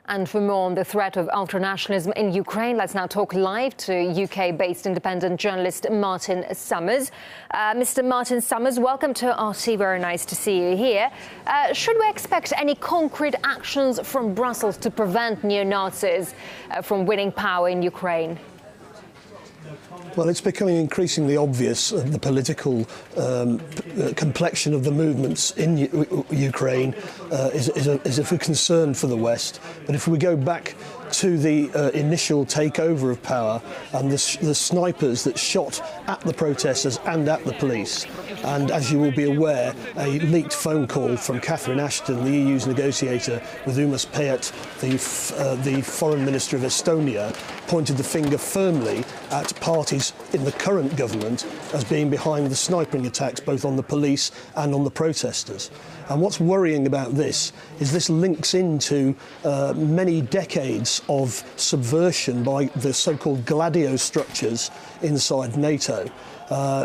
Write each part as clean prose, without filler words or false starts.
And for more on the threat of ultranationalism in Ukraine, let's now talk live to UK-based independent journalist Martin Summers. Mr. Martin Summers, welcome to RT. Very nice to see you here. Should we expect any concrete actions from Brussels to prevent neo-Nazis from winning power in Ukraine? Well, it's becoming increasingly obvious the political complexion of the movements in Ukraine is of a concern for the West. But if we go back to the initial takeover of power and the snipers that shot at the protesters and at the police, and as you will be aware, a leaked phone call from Catherine Ashton, the EU's negotiator, with Umas Paet, the foreign minister of Estonia, pointed the finger firmly at parties in the current government as being behind the sniping attacks both on the police and on the protesters. And what's worrying about this is this links into many decades of subversion by the so-called Gladio structures inside NATO,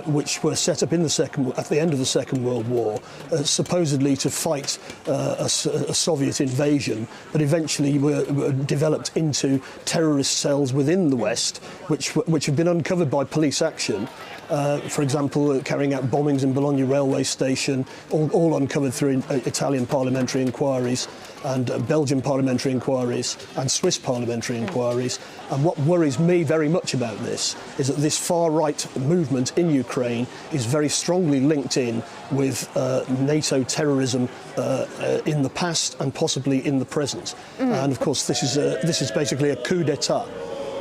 which were set up at the end of the Second World War, supposedly to fight a Soviet invasion, but eventually were developed into terrorist cells within the West, which have been uncovered by police action. For example, carrying out bombings in Bologna railway station, all uncovered through Italian parliamentary inquiries and Belgian parliamentary inquiries and Swiss parliamentary inquiries. And what worries me very much about this is that this far-right movement in Ukraine is very strongly linked in with NATO terrorism in the past and possibly in the present. And of course, this is basically a coup d'etat.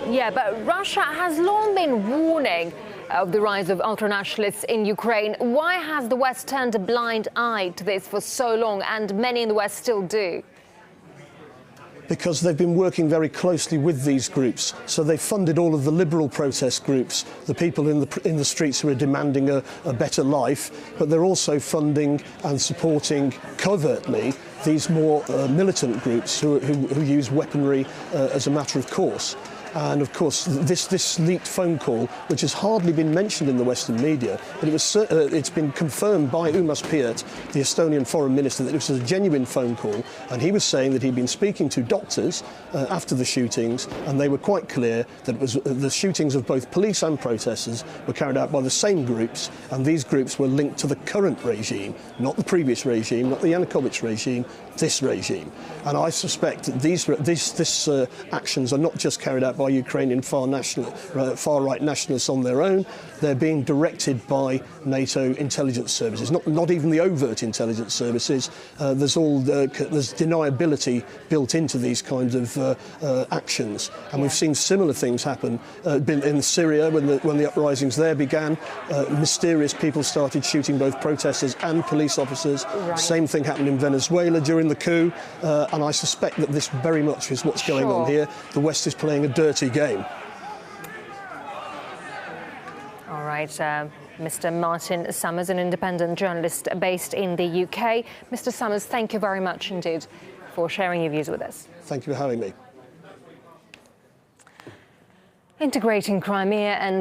Yeah, but Russia has long been warning of the rise of ultranationalists in Ukraine. Why has the West turned a blind eye to this for so long, and many in the West still do? Because they've been working very closely with these groups. So they funded all of the liberal protest groups, the people in the streets who are demanding a better life, but they're also funding and supporting covertly these more militant groups who use weaponry as a matter of course. And of course, this leaked phone call, which has hardly been mentioned in the Western media, but it's been confirmed by Umas Paet, the Estonian foreign minister, that it was a genuine phone call. And he was saying that he'd been speaking to doctors after the shootings, and they were quite clear that it was the shootings of both police and protesters were carried out by the same groups, and these groups were linked to the current regime, not the previous regime, not the Yanukovych regime, this regime. And I suspect that these actions are not just carried out by Ukrainian far-right nationalists on their own. They're being directed by NATO intelligence services, not even the overt intelligence services. There's deniability built into these kinds of actions, and we've seen similar things happen in Syria when the uprisings there began. Mysterious people started shooting both protesters and police officers. Right. Same thing happened in Venezuela during the coup, and I suspect that this very much is what's going on here. The West is playing a dirty game. All right, Mr. Martin Summers, an independent journalist based in the UK. Mr. Summers, thank you very much indeed for sharing your views with us. Thank you for having me. Integrating Crimea and